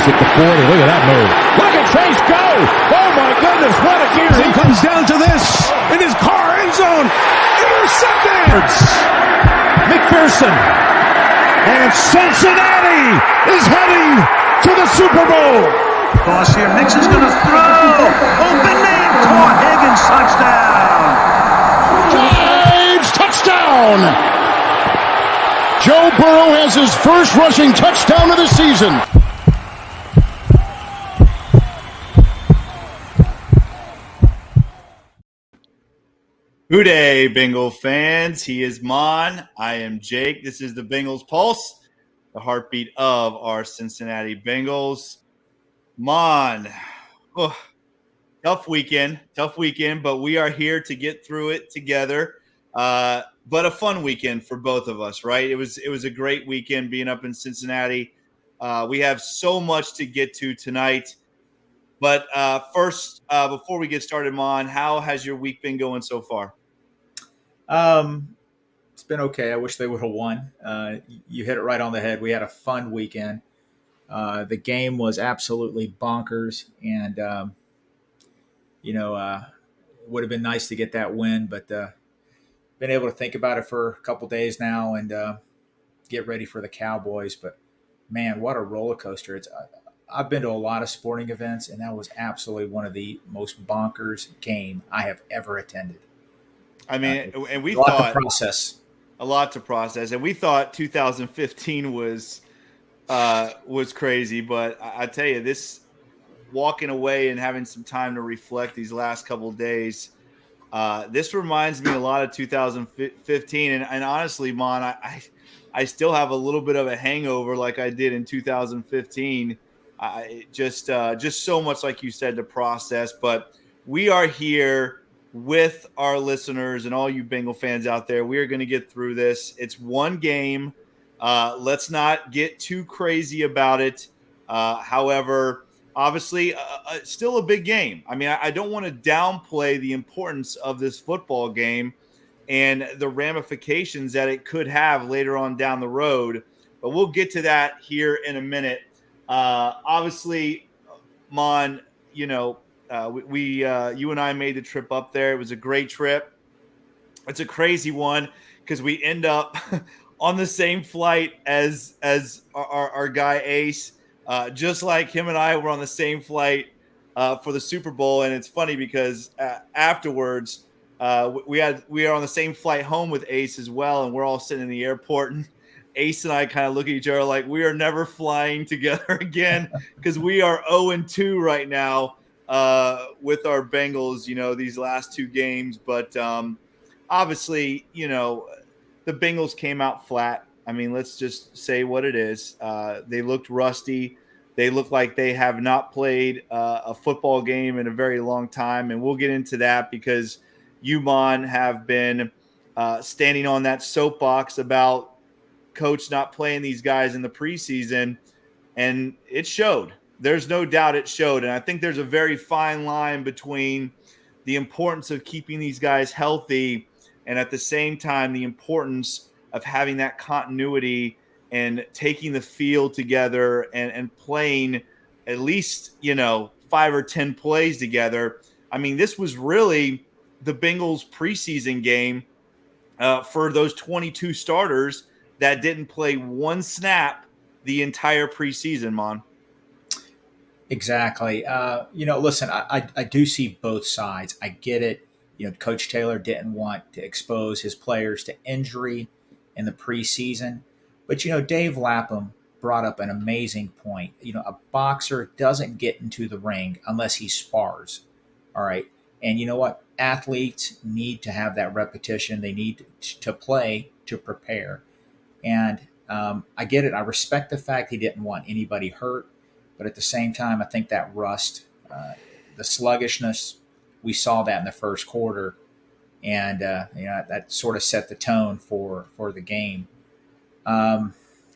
Chase at the 40. Look at that move. Look at Chase go. Oh, my goodness. What a gear. He comes down to this in his car, end zone. Intercepted. McPherson. And Cincinnati is heading to the Super Bowl. Toss here. Mixon's going to throw. Open man. Caught. Higgins. Touchdown. Drives. Touchdown. Joe Burrow has his first rushing touchdown of the season. Good day, Bengal fans. He is Maan. I am Jake. This is the Bengals Pulse, the heartbeat of our Cincinnati Bengals. Maan, tough weekend, but we are here to get through it together. But a fun weekend for both of us, right? It was a great weekend being up in Cincinnati. We have so much to get to tonight. But first, before we get started, Maan, how has your week been going so far? It's been okay. I wish they would have won. You hit it right on the head. We had a fun weekend. The game was absolutely bonkers, and it would have been nice to get that win, but been able to think about it for a couple days now and get ready for the Cowboys. But man, what a roller coaster! I've been to a lot of sporting events, and that was absolutely one of the most bonkers game I have ever attended. I mean, and we a lot thought a lot to process, and we thought 2015 was crazy, but I tell you, this walking away and having some time to reflect these last couple of days. This reminds me a lot of 2015, and honestly, Mon, I still have a little bit of a hangover like I did in 2015. Just so much, like you said, to process. But we are here with our listeners and all you Bengal fans out there. We are going to get through this. It's one game. Let's not get too crazy about it. However, obviously, still a big game. I mean, I don't want to downplay the importance of this football game and the ramifications that it could have later on down the road. But we'll get to that here in a minute. Obviously, Mon, you and I made the trip up there. It was a great trip. It's a crazy one because we end up on the same flight as our guy Ace. Just like him and I were on the same flight for the Super Bowl, and it's funny because afterwards we are on the same flight home with Ace as well, and we're all sitting in the airport, and Ace and I kind of look at each other like we are never flying together again because we are 0-2 right now with our Bengals. These last two games, but obviously, the Bengals came out flat. I mean, let's just say what it is. They looked rusty. They look like they have not played a football game in a very long time. And we'll get into that because you, Mon, have been standing on that soapbox about coach not playing these guys in the preseason. And it showed. There's no doubt it showed. And I think there's a very fine line between the importance of keeping these guys healthy and at the same time the importance of having that continuity and taking the field together and playing at least, 5 or 10 plays together. I mean, this was really the Bengals preseason game for those 22 starters that didn't play one snap the entire preseason, Mon. Exactly. Listen, I do see both sides. I get it. Coach Taylor didn't want to expose his players to injury in the preseason. But, Dave Lapham brought up an amazing point. A boxer doesn't get into the ring unless he spars. All right. And you know what? Athletes need to have that repetition. They need to play to prepare. And I get it. I respect the fact he didn't want anybody hurt. But at the same time, I think that rust, the sluggishness, we saw that in the first quarter. And, that sort of set the tone for the game.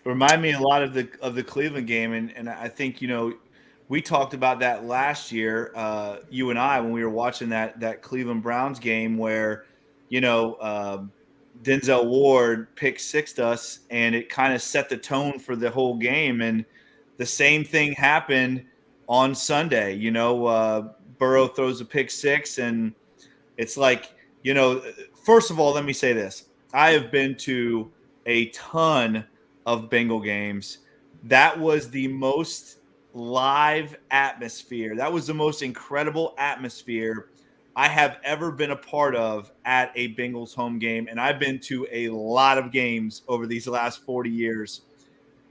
Remind me a lot of the Cleveland game. And I think, we talked about that last year, you and I, when we were watching that Cleveland Browns game where, Denzel Ward pick-sixed us, and it kind of set the tone for the whole game. And the same thing happened on Sunday. Burrow throws a pick six, and it's like, first of all, let me say this. I have been to a ton of Bengal games. That was the most live atmosphere. That was the most incredible atmosphere I have ever been a part of at a Bengals home game. And I've been to a lot of games over these last 40 years.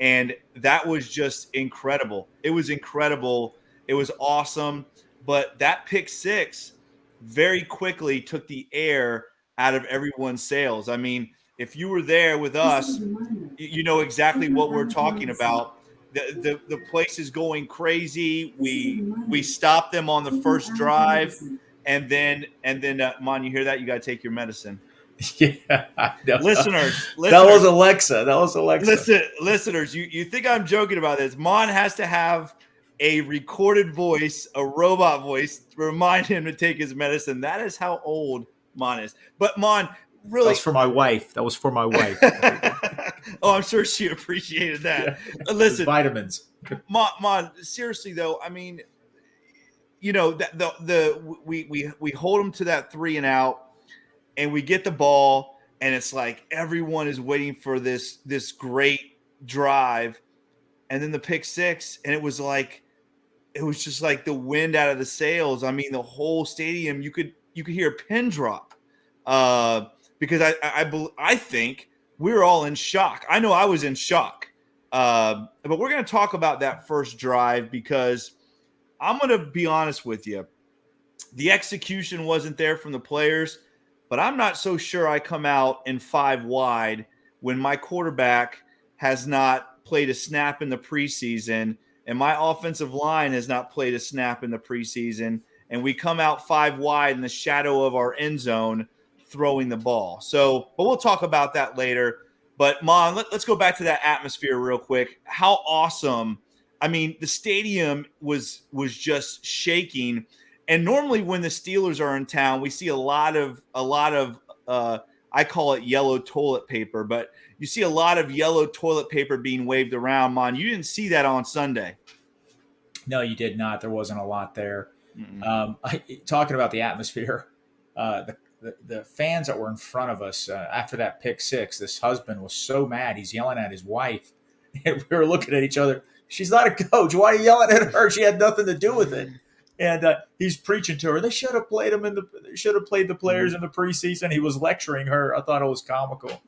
And that was just incredible. It was incredible. It was awesome. But that pick six very quickly took the air out of everyone's sails. I mean, if you were there with us, you know exactly what we're talking about. The place is going crazy. We stopped them on the first drive, and then Mon, you hear that? You got to take your medicine. Yeah, listeners, that was Alexa. That was Alexa. Listeners, you think I'm joking about this? Mon has to have a recorded voice, a robot voice, to remind him to take his medicine. That is how old Mon is. But Mon, really, that was for my wife. Oh, I'm sure she appreciated that. Yeah. Listen, vitamins. Mon, seriously though, I mean, we hold them to that 3 and out. And we get the ball, and it's like everyone is waiting for this great drive, and then the pick six, and it was just like the wind out of the sails. I mean, the whole stadium, you could hear a pin drop, because I think we were all in shock. I know I was in shock, but we're going to talk about that first drive, because I'm going to be honest with you, the execution wasn't there from the players. But I'm not so sure I come out in 5 wide when my quarterback has not played a snap in the preseason and my offensive line has not played a snap in the preseason, and we come out 5 wide in the shadow of our end zone throwing the ball. So, but we'll talk about that later. But Mon, let's go back to that atmosphere real quick. How awesome. I mean, the stadium was just shaking. And normally when the Steelers are in town, we see a lot of I call it yellow toilet paper, but you see a lot of yellow toilet paper being waved around, Mon. You didn't see that on Sunday. No, you did not. There wasn't a lot there. Talking about the atmosphere, the fans that were in front of us after that pick six, this husband was so mad. He's yelling at his wife. And we were looking at each other. She's not a coach. Why are you yelling at her? She had nothing to do with it. And he's preaching to her. They should have played the players in the preseason. He was lecturing her. I thought it was comical.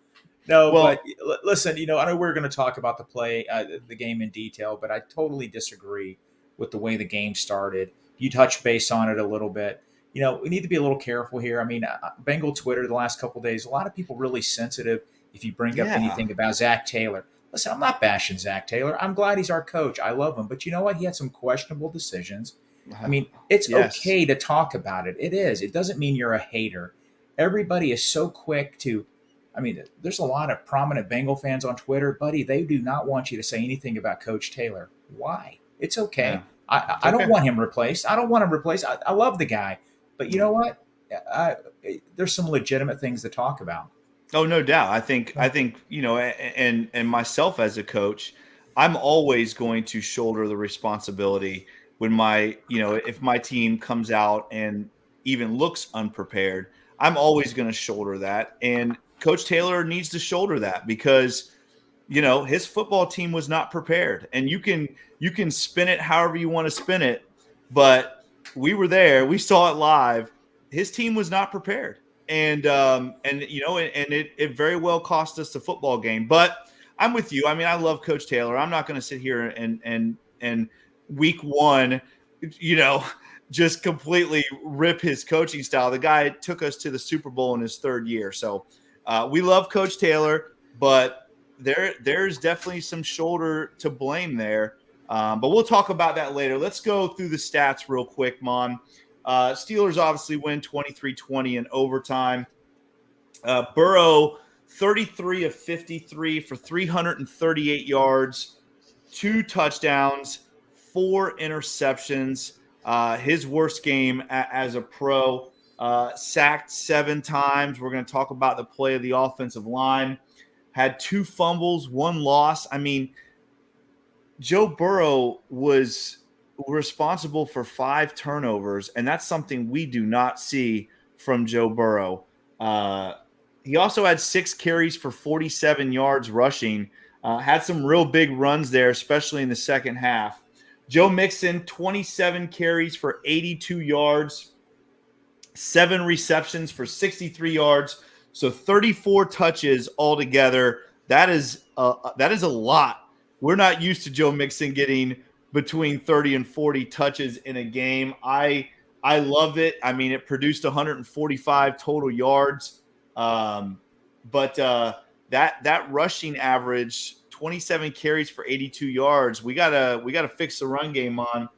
No, well, but listen, I know we're going to talk about the game in detail, but I totally disagree with the way the game started. You touched base on it a little bit. We need to be a little careful here. I mean, Bengal Twitter the last couple of days, a lot of people really sensitive if you bring up anything about Zach Taylor. Listen, I'm not bashing Zach Taylor. I'm glad he's our coach. I love him. But you know what? He had some questionable decisions. I mean, it's okay to talk about it. It is. It doesn't mean you're a hater. Everybody is so quick to – I mean, there's a lot of prominent Bengal fans on Twitter. Buddy, they do not want you to say anything about Coach Taylor. Why? It's okay. Yeah. I don't want him replaced. I don't want him replaced. I love the guy. But you know what? There's some legitimate things to talk about. Oh, no doubt. I think and myself as a coach, I'm always going to shoulder the responsibility when if my team comes out and even looks unprepared. I'm always going to shoulder that. And Coach Taylor needs to shoulder that because, his football team was not prepared. And you can spin it however you want to spin it, but we were there. We saw it live. His team was not prepared. And it very well cost us the football game. But I'm with you. I mean, I love Coach Taylor. I'm not going to sit here and week one, just completely rip his coaching style. The guy took us to the Super Bowl in his 3rd year. So we love Coach Taylor, but there's definitely some shoulder to blame there. But we'll talk about that later. Let's go through the stats real quick, Mon. Steelers obviously win 23-20 in overtime. Burrow, 33 of 53 for 338 yards, 2 touchdowns, 4 interceptions. His worst game as a pro. Sacked 7 times. We're going to talk about the play of the offensive line. Had 2 fumbles, 1 loss. I mean, Joe Burrow was responsible for 5 turnovers, and that's something we do not see from Joe Burrow. He also had 6 carries for 47 yards rushing. Had some real big runs there, especially in the second half. Joe Mixon, 27 carries for 82 yards, 7 receptions for 63 yards, so 34 touches altogether. That is a lot. We're not used to Joe Mixon getting between 30 and 40 touches in a game. I love it. I mean, it produced 145 total yards. But that rushing average, 27 carries for 82 yards. We gotta fix the run game on.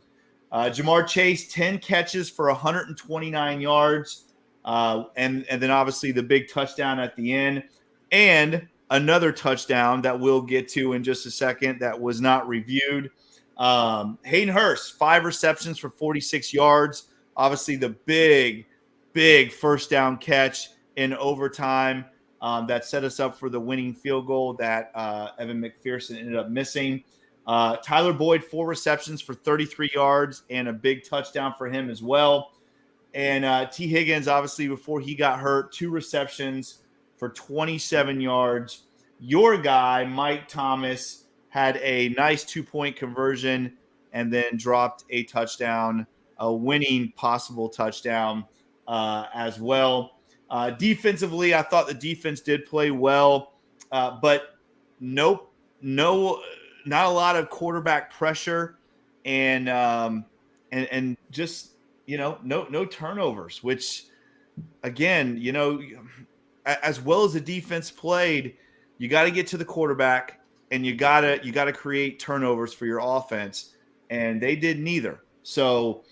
Jamar Chase, 10 catches for 129 yards. And then obviously the big touchdown at the end. And another touchdown that we'll get to in just a second that was not reviewed. Hayden Hurst, 5 receptions for 46 yards. Obviously the big first down catch in overtime that set us up for the winning field goal that Evan McPherson ended up missing. Tyler Boyd, 4 receptions for 33 yards and a big touchdown for him as well. And T. Higgins, obviously, before he got hurt, 2 receptions for 27 yards. Your guy, Mike Thomas, had a nice 2-point conversion and then dropped a touchdown, a winning possible touchdown as well. Defensively, I thought the defense did play well, but no, not a lot of quarterback pressure, and just no turnovers. Which, again, as well as the defense played, you got to get to the quarterback, and you gotta create turnovers for your offense, and they did neither. So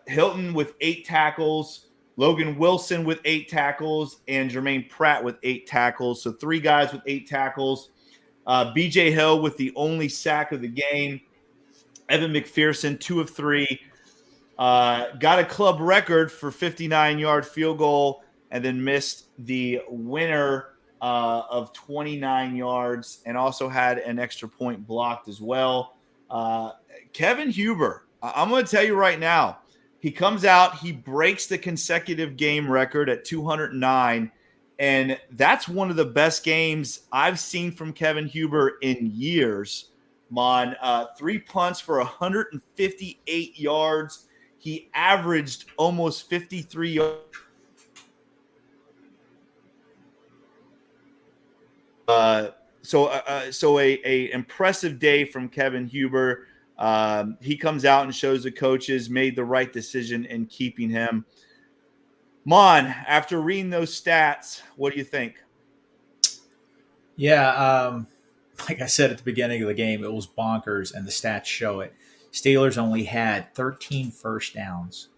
Hilton with 8 tackles. Logan Wilson with 8 tackles, and Jermaine Pratt with 8 tackles. So 3 guys with 8 tackles. BJ Hill with the only sack of the game. Evan McPherson, 2 of 3. Got a club record for 59-yard field goal and then missed the winner of 29 yards and also had an extra point blocked as well. Kevin Huber, I'm going to tell you right now, he comes out, he breaks the consecutive game record at 209, and that's one of the best games I've seen from Kevin Huber in years. 3 punts for 158 yards. He averaged almost 53 yards. So a impressive day from Kevin Huber. He comes out and shows the coaches made the right decision in keeping him. Mon, after reading those stats, what do you think? Yeah, like I said at the beginning of the game, it was bonkers, and the stats show it. Steelers only had 13 first downs.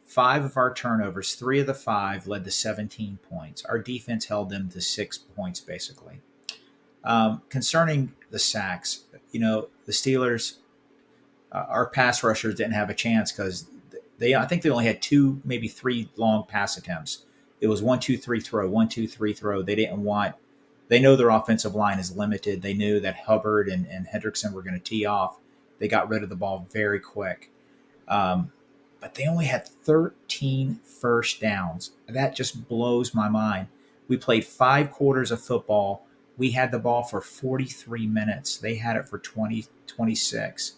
5 of our turnovers, 3 of the 5 led to 17 points. Our defense held them to 6 points, basically. Concerning the sacks, the Steelers, our pass rushers didn't have a chance because I think they only had 2, maybe 3 long pass attempts. It was 1-2-3 throw, 1-2-3 throw. They know their offensive line is limited. They knew that Hubbard and Hendrickson were going to tee off. They got rid of the ball very quick. But they only had 13 first downs. That just blows my mind. We played 5 quarters of football. We had the ball for 43 minutes. They had it for 26.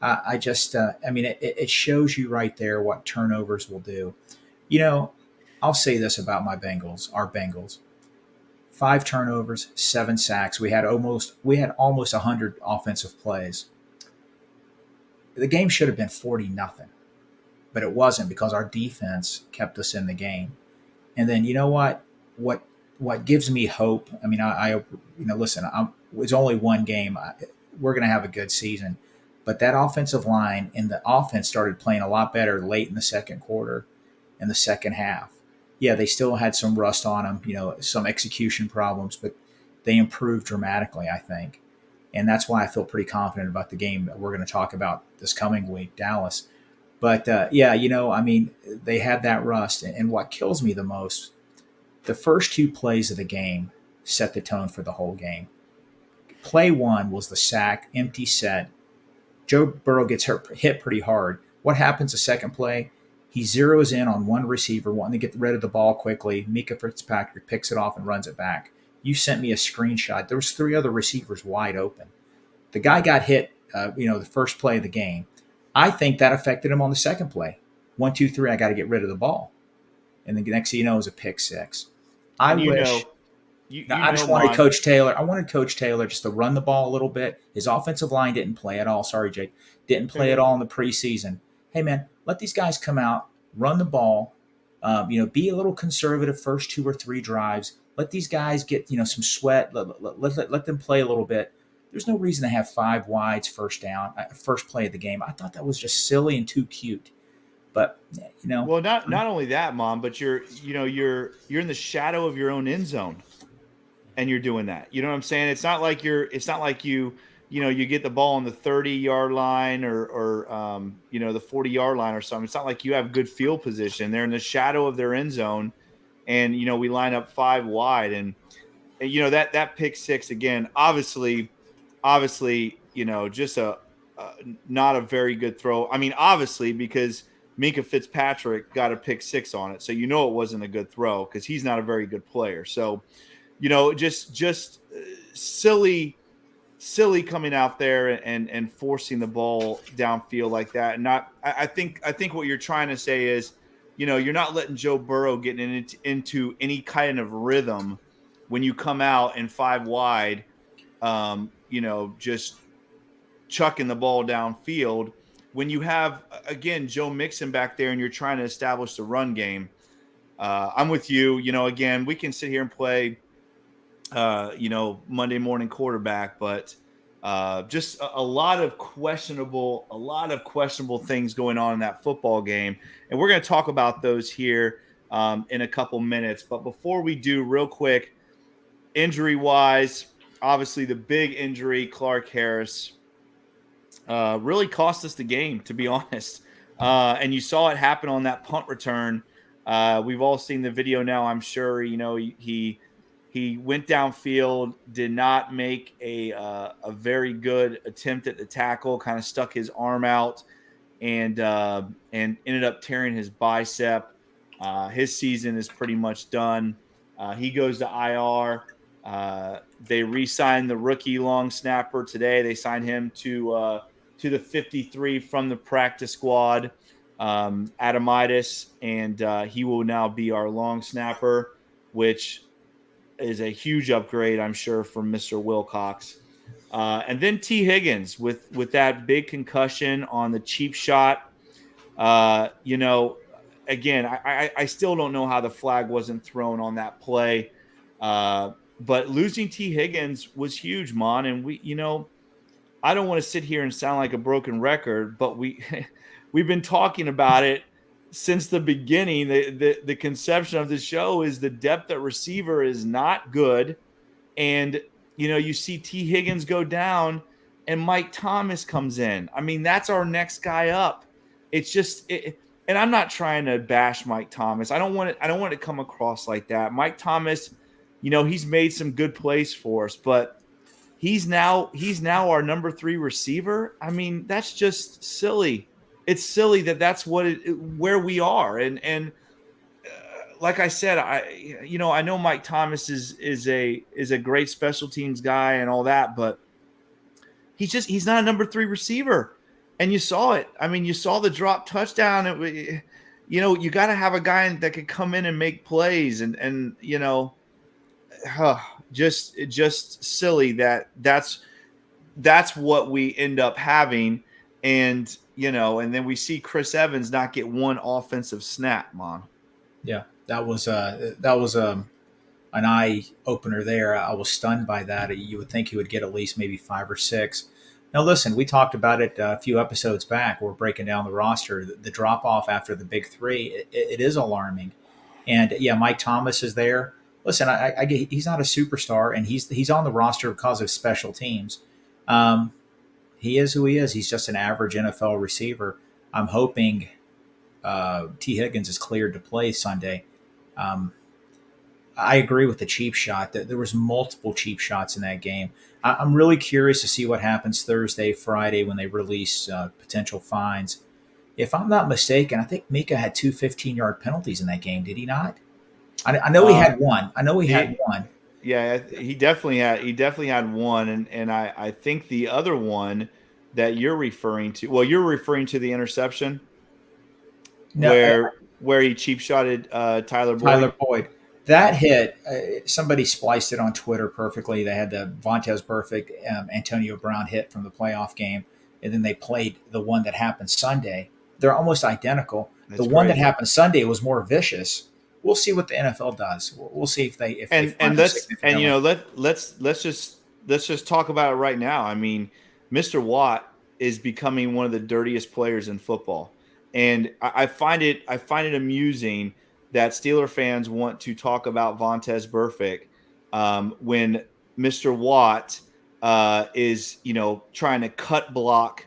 It shows you right there what turnovers will do. I'll say this about our Bengals. 5 turnovers, 7 sacks. We had almost 100 offensive plays. The game should have been 40-0, but it wasn't because our defense kept us in the game. And then you know what? What gives me hope? I mean, listen. It's only one game. We're going to have a good season, but that offensive line and the offense started playing a lot better late in the second quarter, and the second half. Yeah, they still had some rust on them, some execution problems, but they improved dramatically, I think. And that's why I feel pretty confident about the game that we're going to talk about this coming week, Dallas. But, they had that rust. And what kills me the most, the first 2 plays of the game set the tone for the whole game. Play one was the sack, empty set. Joe Burrow gets hit pretty hard. What happens the second play? He zeroes in on one receiver, wanting to get rid of the ball quickly. Mika Fitzpatrick picks it off and runs it back. You sent me a screenshot. There was 3 other receivers wide open. The guy got hit, the first play of the game. I think that affected him on the second play. 1, 2, 3, I got to get rid of the ball. And the next thing you know, it was a pick six. I just wanted Coach Taylor. I wanted Coach Taylor just to run the ball a little bit. His offensive line didn't play at all. Sorry, Jake. Didn't play at all in the preseason. Hey, man, let these guys come out, run the ball, be a little conservative first 2 or 3 drives. Let these guys get, some sweat. Let them play a little bit. There's no reason to have 5 wides first down, first play of the game. I thought that was just silly and too cute. But well, not only that, Mom, but you're in the shadow of your own end zone, and you're doing that. You know what I'm saying? It's not like you get the ball on the 30-yard line or the 40-yard line or something. It's not like you have good field position. They're in the shadow of their end zone, and we line up 5 wide, and that pick six again. Obviously, just not a very good throw. I mean, obviously, because Minka Fitzpatrick got a pick six on it, so it wasn't a good throw because he's not a very good player. So, just silly coming out there and forcing the ball downfield like that. And I think what you're trying to say is, you're not letting Joe Burrow get into any kind of rhythm when you come out in 5 wide, just chucking the ball downfield. When you have, again, Joe Mixon back there and you're trying to establish the run game, I'm with you. Again, we can sit here and play, Monday morning quarterback, but just a lot of questionable things going on in that football game. And we're going to talk about those here in a couple minutes. But before we do, real quick, injury-wise, obviously the big injury, Clark Harris, really cost us the game, to be honest. And you saw it happen on that punt return. We've all seen the video now, I'm sure. He went downfield, did not make a very good attempt at the tackle, kind of stuck his arm out and ended up tearing his bicep. His season is pretty much done. He goes to IR. They re-signed the rookie long snapper today. They signed him to the 53 from the practice squad, Adamitis, and he will now be our long snapper, which is a huge upgrade, I'm sure, from Mr. Wilcox. And then T. Higgins with that big concussion on the cheap shot. Again, I still don't know how the flag wasn't thrown on that play. But losing T. Higgins was huge, Mon. And I don't want to sit here and sound like a broken record, but we've been talking about it since the beginning. The conception of the show is the depth at receiver is not good. And, you see T. Higgins go down and Mike Thomas comes in. I mean, that's our next guy up. It's just and I'm not trying to bash Mike Thomas. I don't want it to come across like that. Mike Thomas, he's made some good plays for us, but he's now our number 3 receiver. I mean, that's just silly. It's silly that's where we are. And like I said, I know Mike Thomas is a great special teams guy and all that, but he's not a number 3 receiver. And you saw it. I mean, you saw the drop touchdown. You got to have a guy that could come in and make plays and just silly that's what we end up having. And then we see Chris Evans not get one offensive snap, Mon. Yeah, that was an eye opener there. I was stunned by that. You would think he would get at least maybe 5 or 6. Now, listen, we talked about it a few episodes back. We're breaking down the roster. The drop off after the big 3, it is alarming. And yeah, Mike Thomas is there. Listen, I get he's not a superstar, and he's on the roster because of special teams. He is who he is. He's just an average NFL receiver. I'm hoping T. Higgins is cleared to play Sunday. I agree with the cheap shot. That there was multiple cheap shots in that game. I'm really curious to see what happens Thursday, Friday when they release potential fines. If I'm not mistaken, I think Mika had two 15-yard penalties in that game. Did he not? I know he had one. I know he had one. Yeah, he definitely had. He definitely had one, and I think the other one that you're referring to. Well, you're referring to the interception No, where he cheap shotted Tyler Boyd. Tyler Boyd. That hit. Somebody spliced it on Twitter perfectly. They had the Vontez Perfect Antonio Brown hit from the playoff game, and then they played the one that happened Sunday. They're almost identical. That's the one that crazy. happened Sunday was more vicious. We'll see what the NFL does. We'll see if they let's just talk about it right now. I mean, Mr. Watt is becoming one of the dirtiest players in football, and I find it amusing that Steeler fans want to talk about Vontez Burfict when Mr. Watt is trying to cut block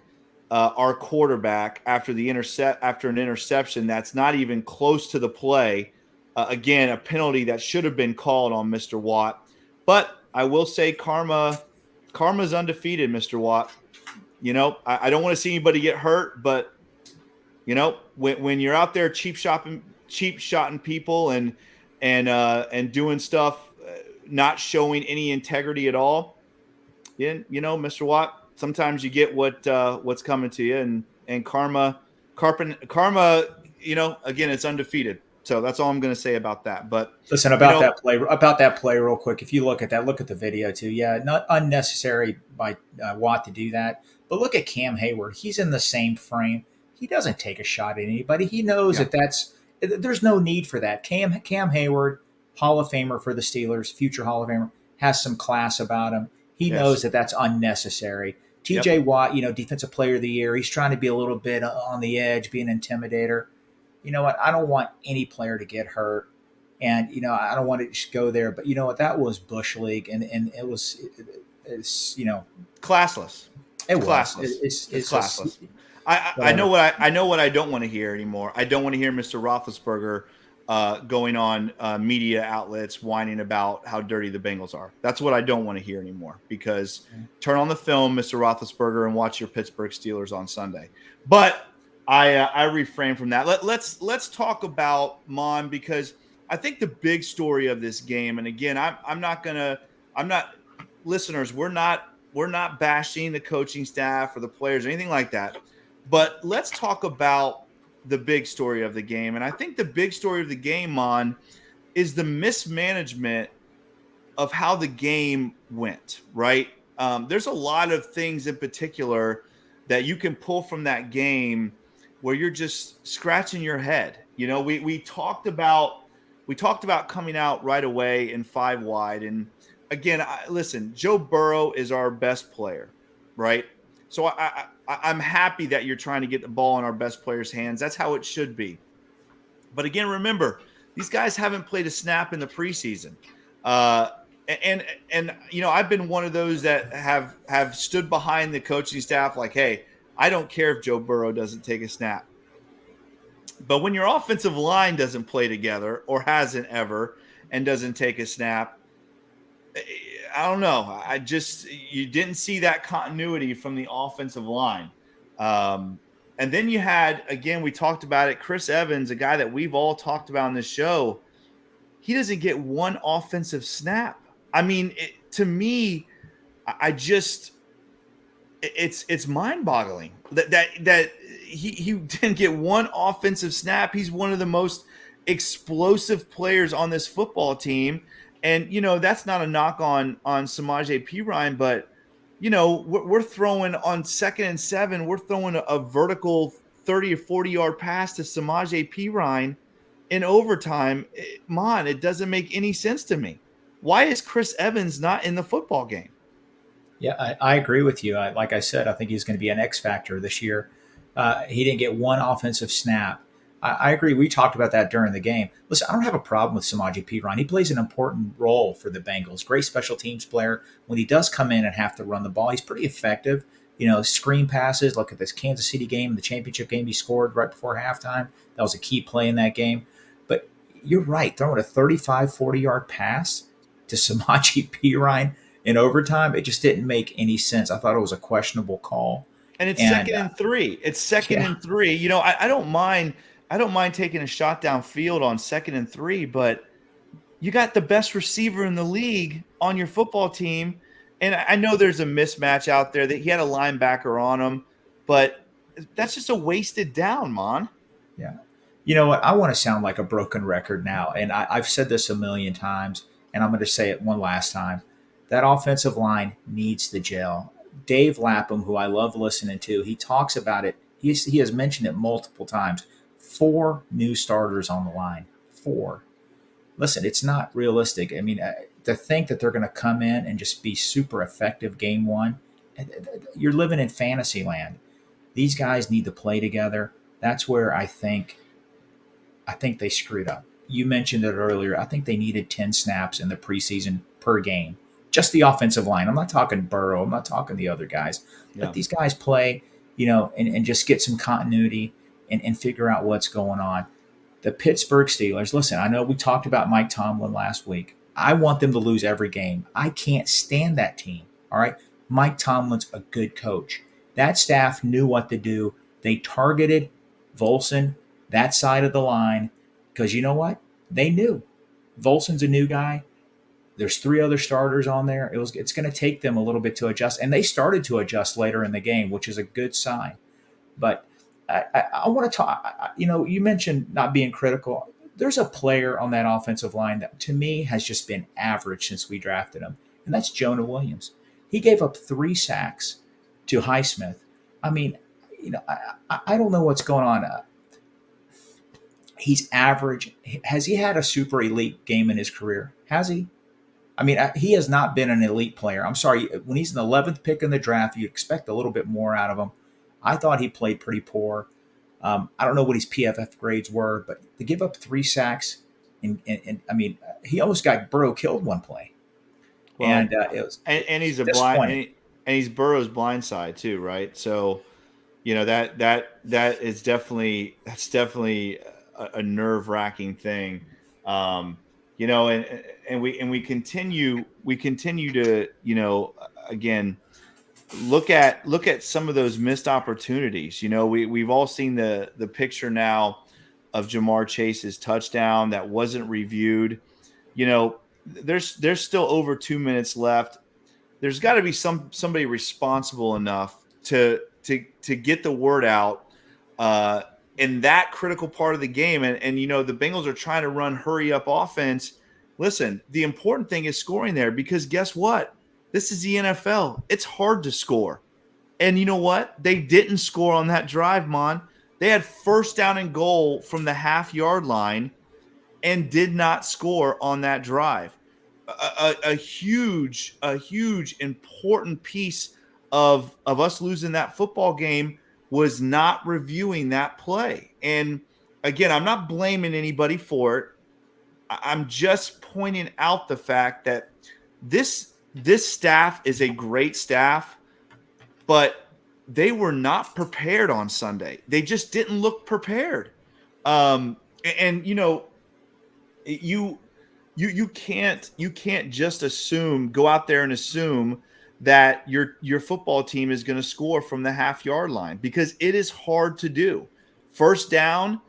our quarterback after an interception that's not even close to the play. Again, a penalty that should have been called on Mr. Watt. But I will say karma's undefeated, Mr. Watt. I don't want to see anybody get hurt, but when you're out there cheap shotting people and doing stuff, not showing any integrity at all, Mr. Watt, sometimes you get what's coming to you, and karma, again, it's undefeated. So that's all I'm going to say about that. But listen about that play real quick. If you look at the video too, yeah, not unnecessary by Watt to do that. But look at Cam Hayward. He's in the same frame. He doesn't take a shot at anybody. He knows there's no need for that. Cam Hayward, Hall of Famer for the Steelers, future Hall of Famer, has some class about him. He knows that that's unnecessary. TJ Watt, Defensive Player of the Year. He's trying to be a little bit on the edge, be an intimidator. You know what? I don't want any player to get hurt, and I don't want to just go there. But you know what? That was Bush League, and it's classless. It was classless. It's classless. I know what I don't want to hear anymore. I don't want to hear Mr. Roethlisberger going on media outlets whining about how dirty the Bengals are. That's what I don't want to hear anymore. Because turn on the film, Mr. Roethlisberger, and watch your Pittsburgh Steelers on Sunday. But I refrain from that. Let's talk about Maan, because I think the big story of this game, and again, listeners, we're not bashing the coaching staff or the players or anything like that. But let's talk about the big story of the game. And I think the big story of the game, Maan, is the mismanagement of how the game went, right? There's a lot of things in particular that you can pull from that game where you're just scratching your head. We talked about coming out right away in 5 wide. And again, listen, Joe Burrow is our best player, right? So I'm happy that you're trying to get the ball in our best players' hands. That's how it should be. But again, remember, these guys haven't played a snap in the preseason. And I've been one of those that have stood behind the coaching staff like, hey, I don't care if Joe Burrow doesn't take a snap. But when your offensive line doesn't play together or hasn't ever and doesn't take a snap, I don't know. You didn't see that continuity from the offensive line. And then you had, again, we talked about it, Chris Evans, a guy that we've all talked about on this show. He doesn't get one offensive snap. I mean, to me, it's mind-boggling that he didn't get one offensive snap. He's one of the most explosive players on this football team. And, that's not a knock on Samaje Perine, but, we're throwing on 2nd and 7, we're throwing a vertical 30 or 40-yard pass to Samaje Perine in overtime. Maan, it doesn't make any sense to me. Why is Chris Evans not in the football game? Yeah, I agree with you. Like I said, I think he's going to be an X factor this year. He didn't get one offensive snap. I agree. We talked about that during the game. Listen, I don't have a problem with Samaje Perine. He plays an important role for the Bengals. Great special teams player. When he does come in and have to run the ball, he's pretty effective. Screen passes. Look at this Kansas City game, the championship game he scored right before halftime. That was a key play in that game. But you're right. Throwing a 35, 40-yard pass to Samaje Perine in overtime, it just didn't make any sense. I thought it was a questionable call. And it's And second and 3. It's second yeah, and 3. I don't mind. I don't mind taking a shot downfield on second and 3, but you got the best receiver in the league on your football team. And I know there's a mismatch out there that he had a linebacker on him, but that's just a wasted down, man. yeah. You know what? I want to sound like a broken record now. And I've said this a million times, and I'm going to say it one last time. That offensive line needs the gel. Dave Lapham, who I love listening to, he talks about it. He has mentioned it multiple times. 4 new starters on the line. 4. Listen, it's not realistic. I mean, to think that they're going to come in and just be super effective game one, you're living in fantasy land. These guys need to play together. That's where I think they screwed up. You mentioned it earlier. I think they needed 10 snaps in the preseason per game. Just the offensive line. I'm not talking Burrow. I'm not talking the other guys. Yeah. Let these guys play, and just get some continuity and figure out what's going on. The Pittsburgh Steelers, listen, I know we talked about Mike Tomlin last week. I want them to lose every game. I can't stand that team. All right. Mike Tomlin's a good coach. That staff knew what to do. They targeted Volson, that side of the line, because you know what? They knew. Volson's a new guy. There's 3 other starters on there. It's going to take them a little bit to adjust. And they started to adjust later in the game, which is a good sign. But I want to talk, you mentioned not being critical. There's a player on that offensive line that to me has just been average since we drafted him, and that's Jonah Williams. He gave up 3 sacks to Highsmith. I mean, I don't know what's going on. He's average. Has he had a super elite game in his career? Has he? I mean, he has not been an elite player. I'm sorry. When he's an 11th pick in the draft, you expect a little bit more out of him. I thought he played pretty poor. I don't know what his PFF grades were, but to give up 3 sacks, and I mean, he almost got Burrow killed one play. Well, And it was and he's a blind, and he's Burrow's blind side too, right? So, that is definitely a nerve wracking thing. And we continue to again look at some of those missed opportunities. We've all seen the picture now of Jamar Chase's touchdown that wasn't reviewed. There's still over 2 minutes left. There's got to be somebody responsible enough to get the word out in that critical part of the game. And the Bengals are trying to run hurry up offense. Listen, the important thing is scoring there, because guess what? This is the NFL. It's hard to score. And you know what? They didn't score on that drive, Mon. They had 1st down and goal from the half-yard line and did not score on that drive. A huge important piece of us losing that football game was not reviewing that play. And again, I'm not blaming anybody for it. I'm just pointing out the fact that this staff is a great staff, but they were not prepared on Sunday. They just didn't look prepared. You can't just go out there and assume that your football team is going to score from the half-yard line, because it is hard to do. 1st down,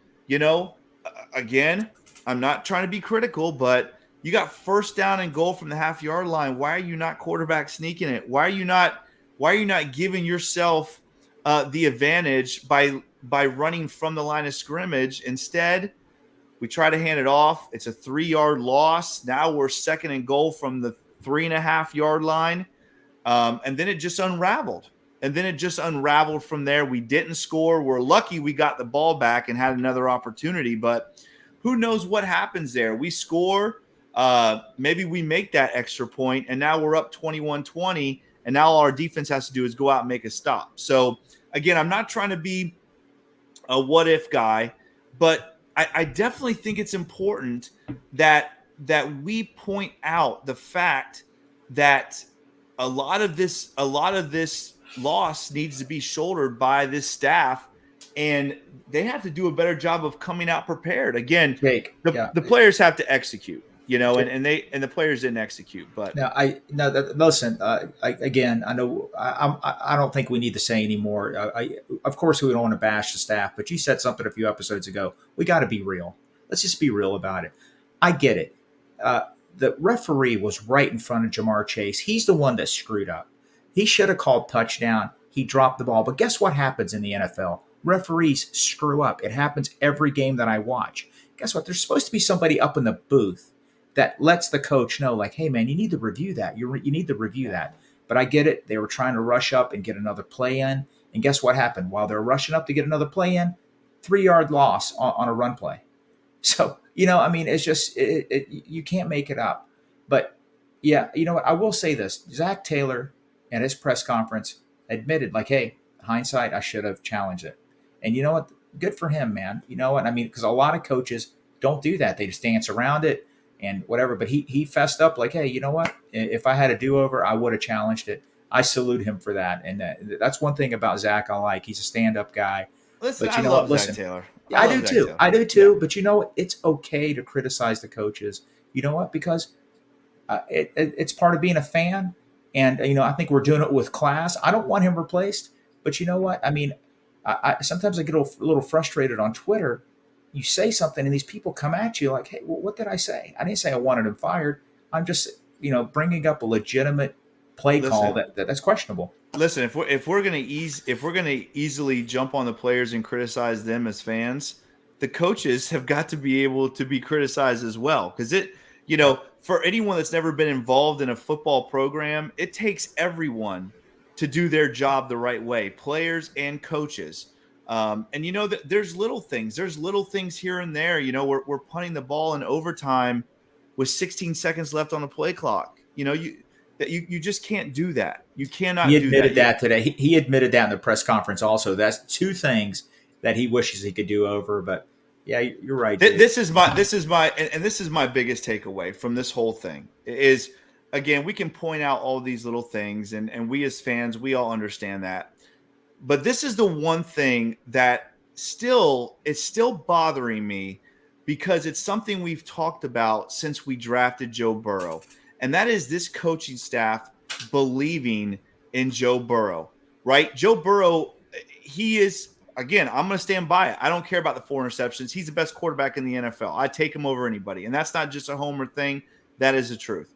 again, I'm not trying to be critical, but you got 1st down and goal from the half-yard line. Why are you not quarterback sneaking it? Why are you not giving yourself the advantage by running from the line of scrimmage? Instead, we try to hand it off. It's a 3-yard loss. Now we're 2nd and goal from the 3.5-yard line. And then it just unraveled. From there. We didn't score. We're lucky we got the ball back and had another opportunity, but who knows what happens there? We score. Maybe we make that extra point, and now we're up 21-20, and now all our defense has to do is go out and make a stop. So, again, I'm not trying to be a what-if guy, but I definitely think it's important that we point out the fact that a lot of this loss needs to be shouldered by this staff and they have to do a better job of coming out prepared. Again, Jake, the players have to execute, Jake, and the players didn't execute. But listen. I know I don't think we need to say anymore. Of course, we don't want to bash the staff, but you said something a few episodes ago. We got to be real. Let's just be real about it. I get it. The referee was right in front of Jamar Chase. He's the one that screwed up. He should have called touchdown. He dropped the ball. But guess what happens in the NFL? Referees screw up. It happens every game that I watch. Guess what? There's supposed to be somebody up in the booth that lets the coach know, like, hey, man, you need to review that. You need to review that. But I get it. They were trying to rush up and get another play in. And guess what happened? While they're rushing up to get another play in, 3-yard loss on a run play. So, it's just you can't make it up. But, yeah, you know what? I will say this. Zach Taylor at his press conference admitted, like, hey, hindsight, I should have challenged it. And you know what? Good for him, man. You know what? I mean, because a lot of coaches don't do that. They just dance around it and whatever. But he fessed up like, hey, you know what? If I had a do-over, I would have challenged it. I salute him for that. And that's one thing about Zach I like. He's a stand-up guy. Listen, but you I know love what? Zach Taylor. I do too. I do too. Yeah. But you know what? It's okay to criticize the coaches. You know what? Because it's part of being a fan. And, I think we're doing it with class. I don't want him replaced. But you know what? I mean, I sometimes I get a little frustrated on Twitter. You say something and these people come at you like, hey, well, what did I say? I didn't say I wanted him fired. I'm just, bringing up a legitimate play call that's questionable. Listen, if we're gonna easily jump on the players and criticize them as fans, the coaches have got to be able to be criticized as well. Because for anyone that's never been involved in a football program, it takes everyone to do their job the right way, players and coaches. And that there's little things. There's little things here and there. We're punting the ball in overtime with 16 seconds left on the play clock. You just can't do that. You cannot do that. He admitted that today. He admitted that in the press conference also. That's two things that he wishes he could do over. But yeah, you're right. This is my biggest takeaway from this whole thing is, again, we can point out all these little things and we as fans, we all understand that. But this is the one thing that it's still bothering me because it's something we've talked about since we drafted Joe Burrow. And that is this coaching staff believing in Joe Burrow, right? Joe Burrow, he is, again, I'm going to stand by it. I don't care about the 4 interceptions. He's the best quarterback in the NFL. I take him over anybody. And that's not just a homer thing. That is the truth.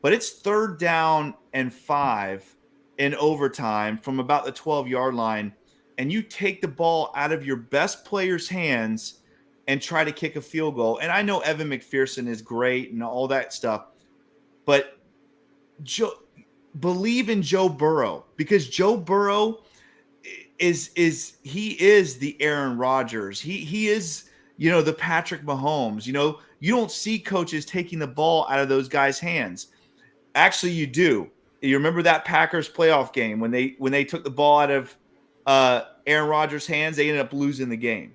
But it's 3rd down and 5 in overtime from about the 12-yard line, and you take the ball out of your best player's hands and try to kick a field goal. And I know Evan McPherson is great and all that stuff, but believe in Joe Burrow, because Joe Burrow is the Aaron Rodgers. He is, the Patrick Mahomes. You don't see coaches taking the ball out of those guys' hands. Actually, you do. You remember that Packers playoff game when they took the ball out of Aaron Rodgers' hands, they ended up losing the game.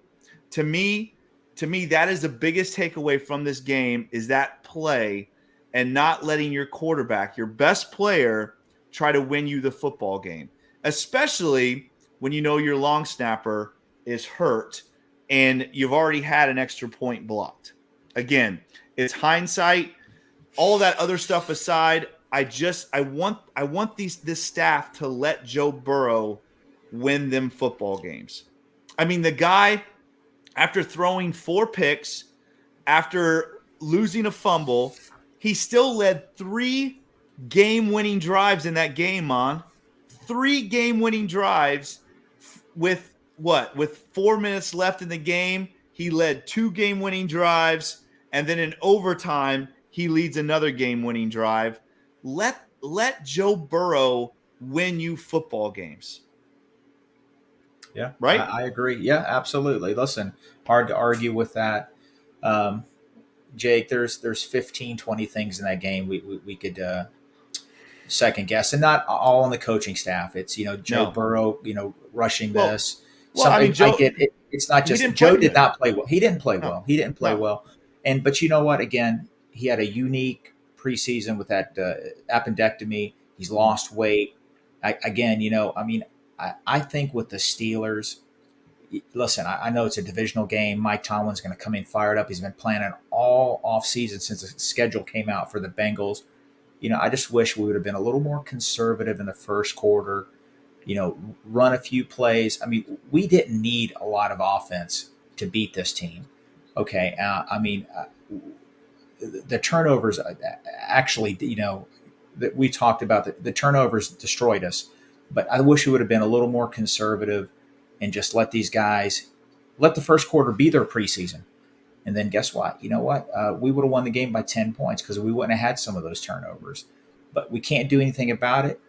To me, that is the biggest takeaway from this game is that play and not letting your quarterback, your best player, try to win you the football game, especially when your long snapper is hurt and you've already had an extra point blocked. Again, it's hindsight. All that other stuff aside, I want this staff to let Joe Burrow win them football games. I mean, the guy, after throwing 4 picks, after losing a fumble, he still led 3 game-winning drives in that game, man. 3 game-winning drives with 4 minutes left in the game. He led 2 game-winning drives, and then in overtime, he leads another game-winning drive. Let Joe Burrow win you football games. Yeah, right. I agree. Yeah, absolutely. Listen, hard to argue with that. Jake, there's 15, 20 things in that game we could second guess, and not all on the coaching staff. It's Joe Burrow, rushing this. Well, I mean, Joe, it's not just Joe did not play well. He didn't play well. He didn't play well. But you know what? Again, he had a unique preseason with that appendectomy. He's lost weight. I think with the Steelers, listen, I know it's a divisional game. Mike Tomlin's going to come in fired up. He's been planning all offseason since the schedule came out for the Bengals. I just wish we would have been a little more conservative in the first quarter, run a few plays. I mean, we didn't need a lot of offense to beat this team. Okay. The turnovers actually, that we talked about, the turnovers destroyed us. But I wish we would have been a little more conservative and just let these guys, let the first quarter be their preseason. And then guess what? You know what? We would have won the game by 10 points because we wouldn't have had some of those turnovers. But we can't do anything about it.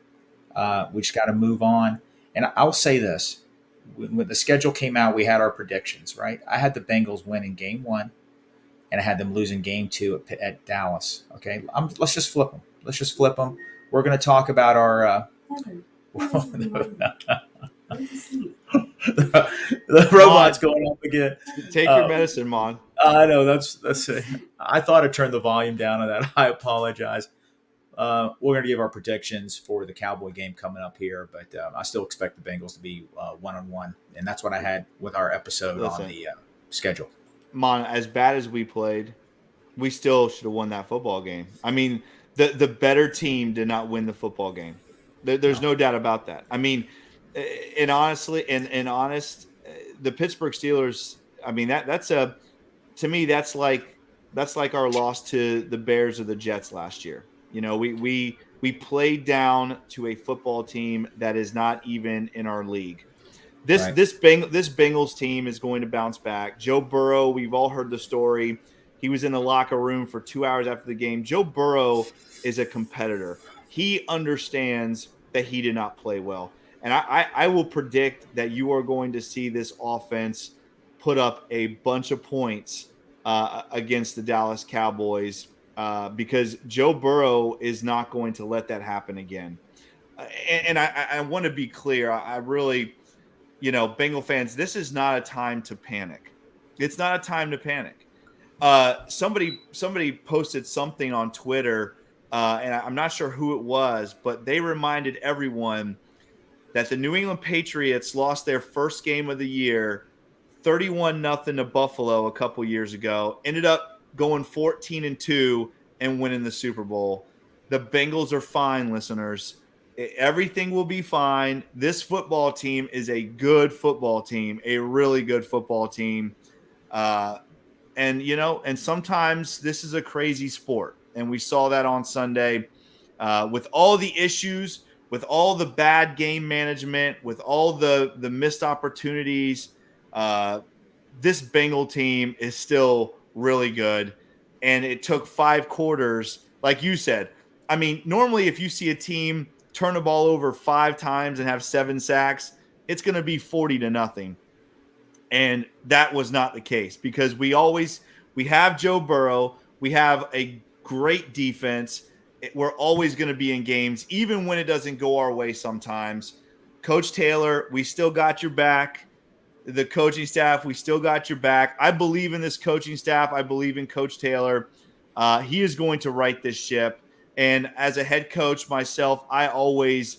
We just got to move on. And I'll say this. When the schedule came out, we had our predictions, right? I had the Bengals win in game 1, and I had them lose in game 2 at Dallas. Okay? Let's just flip them. We're going to talk about our the robot's going off again. Take your medicine, Mon. I know that's it. I thought I turned the volume down on that. I apologize. We're going to give our predictions for the Cowboy game coming up here, but I still expect the Bengals to be 1-1, and that's what I had with our episode on the schedule. Mon, as bad as we played, we still should have won that football game. I mean, the better team did not win the football game. There's no doubt about that. I mean, and honestly, the Pittsburgh Steelers. I mean, to me that's like our loss to the Bears or the Jets last year. We played down to a football team that is not even in our league. This Bengals team is going to bounce back. Joe Burrow, we've all heard the story. He was in the locker room for 2 hours after the game. Joe Burrow is a competitor. He understands that he did not play well. And I will predict that you are going to see this offense put up a bunch of points against the Dallas Cowboys because Joe Burrow is not going to let that happen again. And I want to be clear. I really, Bengal fans, this is not a time to panic. It's not a time to panic. Somebody posted something on Twitter, and I'm not sure who it was, but they reminded everyone that the New England Patriots lost their first game of the year, 31-0 to Buffalo a couple years ago, ended up going 14-2 and winning the Super Bowl. The Bengals are fine, listeners. Everything will be fine. This football team is a good football team, a really good football team. And sometimes this is a crazy sport. And we saw that on Sunday with all the issues, with all the bad game management, with all the missed opportunities. This Bengal team is still really good. And it took 5 quarters, like you said. I mean, normally if you see a team turn the ball over 5 times and have 7 sacks, it's going to be 40-0. And that was not the case because we have Joe Burrow. We have a great defense. We're always going to be in games, even when it doesn't go our way sometimes. Coach Taylor, we still got your back. The coaching staff, we still got your back. I believe in this coaching staff. I believe in Coach Taylor. He is going to right this ship. And as a head coach myself, I always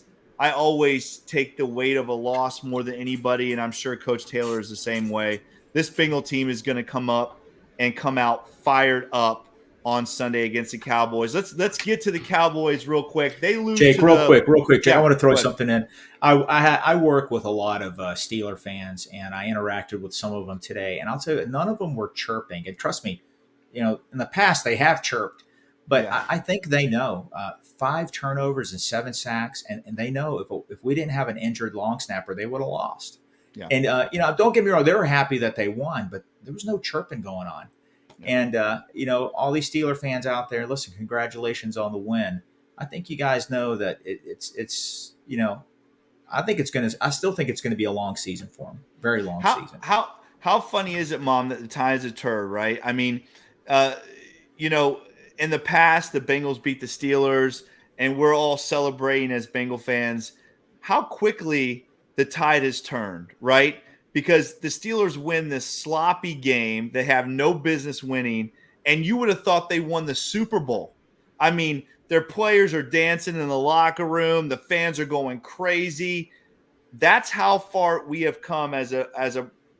take the weight of a loss more than anybody, and I'm sure Coach Taylor is the same way. This Bengal team is going to come out fired up on Sunday against the Cowboys. Let's get to the Cowboys real quick. They lose. Jake, real quick, Jake. Yeah, I want to throw something in. I work with a lot of Steeler fans, and I interacted with some of them today. And I'll tell you, none of them were chirping. And trust me, in the past they have chirped, but yeah. I think they know 5 turnovers and 7 sacks, and they know if we didn't have an injured long snapper, they would have lost. Yeah. And don't get me wrong, they were happy that they won, but there was no chirping going on. And, all these Steeler fans out there, listen, congratulations on the win. I think you guys know that it's I still think it's going to be a long season for them. Very long season. How funny is it, Mom, that the tides have turned, right? I mean, in the past, the Bengals beat the Steelers and we're all celebrating as Bengal fans. How quickly the tide has turned, right? Because the Steelers win this sloppy game they have no business winning, and you would have thought they won the Super Bowl. I mean, their players are dancing in the locker room. The fans are going crazy. That's how far we have come as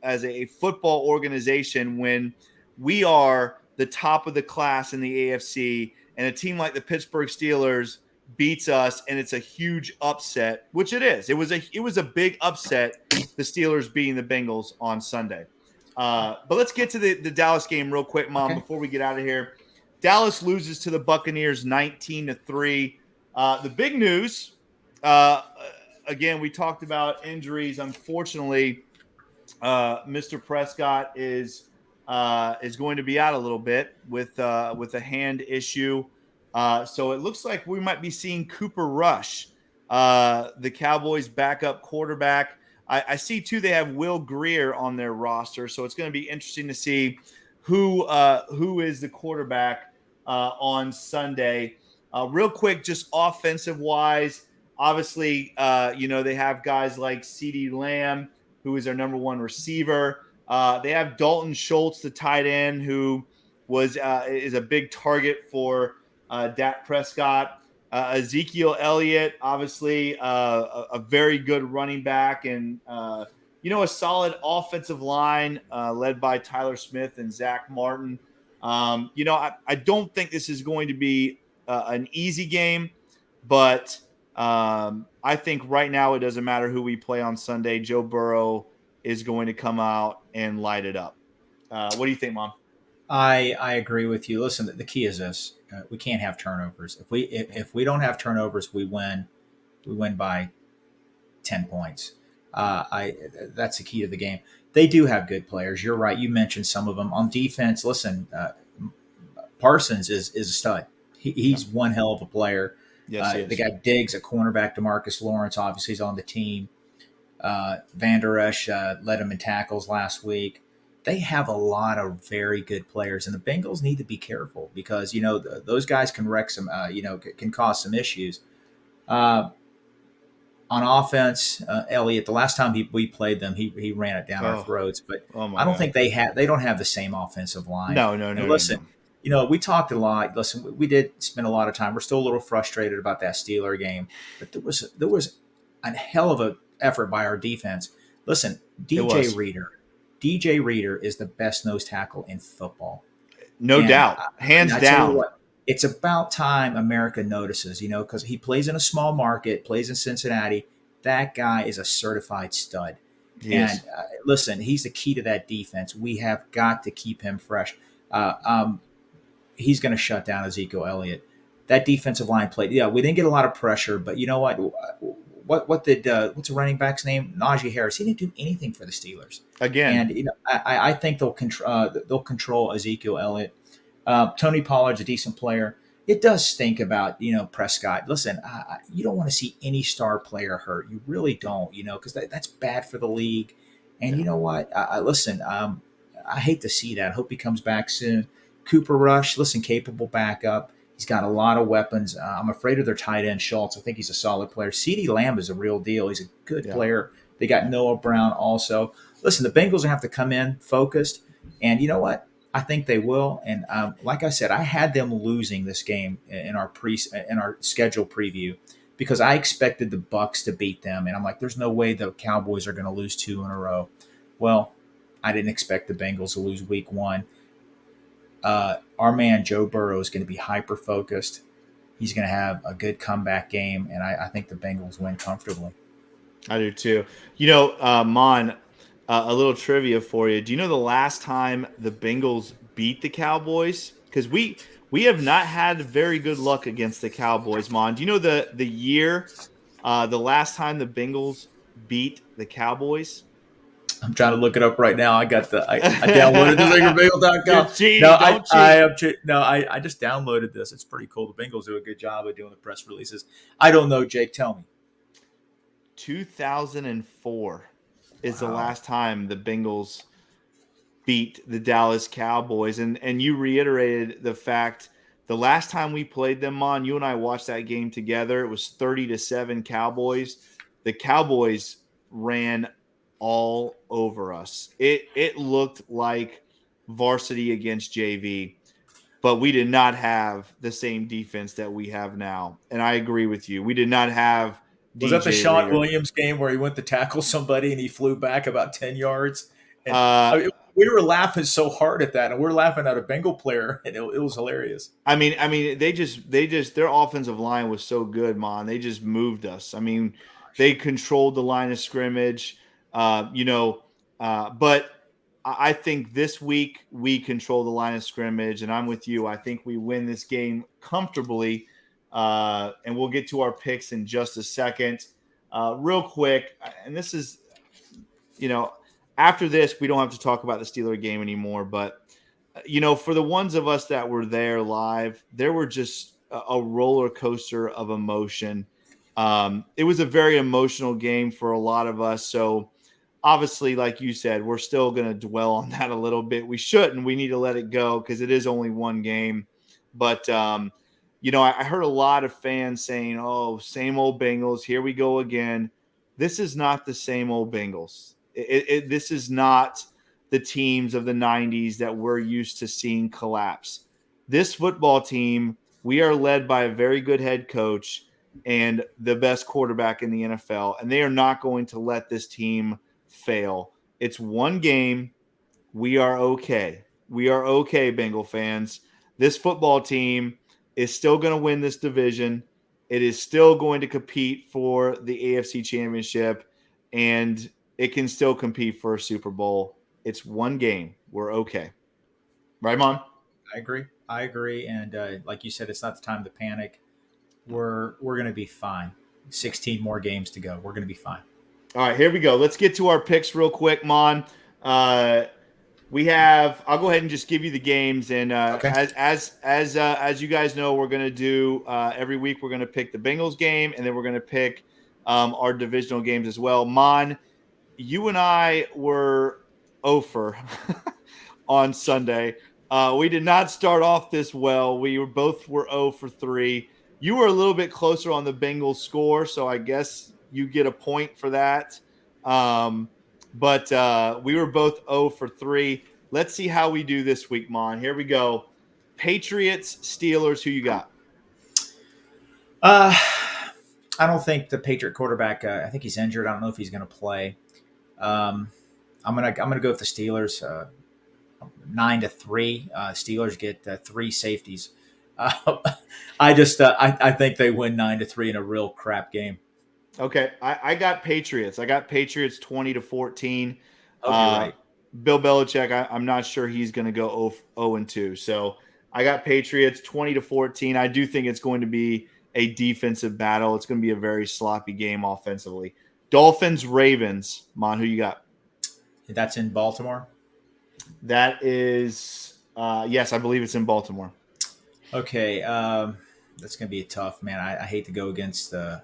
a football organization when we are the top of the class in the AFC, and a team like the Pittsburgh Steelers beats us, and it's a huge upset, which it is. It was a big upset, the Steelers beating the Bengals on Sunday. But let's get to the Dallas game real quick, Mom, Okay. before we get out of here. Dallas loses to the Buccaneers 19-3. The big news, again, we talked about injuries. Unfortunately, Mr. Prescott is going to be out a little bit with a hand issue. So it looks like we might be seeing Cooper Rush, the Cowboys' backup quarterback. I see too they have Will Grier on their roster, so it's going to be interesting to see who is the quarterback on Sunday. Real quick, just offensive wise, obviously, they have guys like CeeDee Lamb, who is their number one receiver. They have Dalton Schultz, the tight end, who is a big target for Dak Prescott. Ezekiel Elliott, obviously, a very good running back, and a solid offensive line led by Tyler Smith and Zach Martin. I don't think this is going to be an easy game, but I think right now it doesn't matter who we play on Sunday. Joe Burrow is going to come out and light it up. What do you think, Mom? I agree with you. Listen, the key is this: we can't have turnovers. If we don't have turnovers, we win. We win by 10 points. That's the key to the game. They do have good players. You're right. You mentioned some of them on defense. Listen, Parsons is a stud. He's one hell of a player. Yes, he is. They got Diggs, a cornerback. DeMarcus Lawrence, obviously, is on the team. Van Der Esch led them in tackles last week. They have a lot of very good players, and the Bengals need to be careful because those guys can wreck some, can cause some issues. On offense, Elliott, the last time we played them, he ran it down our throats. But I don't think they don't have the same offensive line. No. Listen, we talked a lot. Listen, we did spend a lot of time. We're still a little frustrated about that Steeler game, but there was a hell of an effort by our defense. Listen, DJ Reader is the best nose tackle in football. No doubt. Hands down. It's about time America notices, because he plays in a small market, plays in Cincinnati. That guy is a certified stud. Listen, he's the key to that defense. We have got to keep him fresh. He's going to shut down Ezekiel Elliott. That defensive line played. Yeah, we didn't get a lot of pressure, but you know what? What's the running back's name? Najee Harris. He didn't do anything for the Steelers again. And I think they'll control Ezekiel Elliott. Tony Pollard's a decent player. It does stink about Prescott. Listen, you don't want to see any star player hurt. You really don't, because that's bad for the league. And you know what? Listen, I hate to see that. I hope he comes back soon. Cooper Rush, listen, capable backup. He's got a lot of weapons. I'm afraid of their tight end, Schultz. I think he's a solid player. CeeDee Lamb is a real deal. He's a good player. They got Noah Brown also. Listen, the Bengals have to come in focused. And you know what? I think they will. And like I said, I had them losing this game in our schedule preview because I expected the Bucs to beat them. And I'm like, there's no way the Cowboys are going to lose 2 in a row. Well, I didn't expect the Bengals to lose week 1. Our man Joe Burrow is going to be hyper-focused. He's going to have a good comeback game, and I think the Bengals win comfortably. I do too. Mon, a little trivia for you. Do you know the last time the Bengals beat the Cowboys? Because we have not had very good luck against the Cowboys, Mon. Do you know the year, the last time the Bengals beat the Cowboys? I'm trying to look it up right now. I downloaded this No, I just downloaded this. It's pretty cool. The Bengals do a good job of doing the press releases. I don't know, Jake. Tell me. 2004 is the last time the Bengals beat the Dallas Cowboys. And you reiterated the fact the last time we played them, Mon, you and I watched that game together. It was 30-7 Cowboys. The Cowboys ran all over us. It looked like varsity against JV, but we did not have the same defense that we have now. And I agree with you. We did not have Was that the Sean Williams game where he went to tackle somebody and he flew back about 10 yards? And we were laughing so hard at that, and we're laughing at a Bengal player, and it was hilarious. I mean, they just their offensive line was so good, man. They just moved us. I mean, they controlled the line of scrimmage, but I think this week we control the line of scrimmage, and I'm with you. I think we win this game comfortably, and we'll get to our picks in just a second. Real quick, and this is, after this, we don't have to talk about the Steeler game anymore, but for the ones of us that were there live, there were just a roller coaster of emotion. It was a very emotional game for a lot of us. So obviously, like you said, we're still going to dwell on that a little bit. We shouldn't. We need to let it go because it is only one game. But, I heard a lot of fans saying, oh, same old Bengals. Here we go again. This is not the same old Bengals. This is not the teams of the 90s that we're used to seeing collapse. This football team, we are led by a very good head coach and the best quarterback in the NFL, and they are not going to let this team fail. It's one game. We are okay. We are okay, Bengal fans. This football team is still going to win this division. It is still going to compete for the AFC Championship, and it can still compete for a Super Bowl. It's one game. We're okay. Right, Mon? I agree. And like you said, it's not the time to panic. We're going to be fine. 16 more games to go. We're going to be fine. All right, here we go. Let's get to our picks real quick, Mon. I'll go ahead and just give you the games. And Okay. as you guys know, we're going to do every week, we're going to pick the Bengals game, and then we're going to pick our divisional games as well. Mon, you and I were over on Sunday. We did not start off this well. We were 0 for 3. You were a little bit closer on the Bengals score, so I guess you get a point for that. But we were both 0 for 3. Let's see how we do this week, Mon. Here we go. Patriots, Steelers, who you got? I don't think the Patriot quarterback. I think he's injured. I don't know if he's going to play. I'm gonna go with the Steelers. 9-3. Steelers get 3 safeties. I think they win 9-3 in a real crap game. Okay, I got Patriots. I got Patriots 20-14. Hope you're right. Bill Belichick, I'm not sure he's going to go 0-2. So I got Patriots 20-14. I do think it's going to be a defensive battle. It's going to be a very sloppy game offensively. Dolphins, Ravens. Mon, who you got? That's in Baltimore. That is, yes, I believe it's in Baltimore. Okay, that's going to be tough, man. I hate to go against the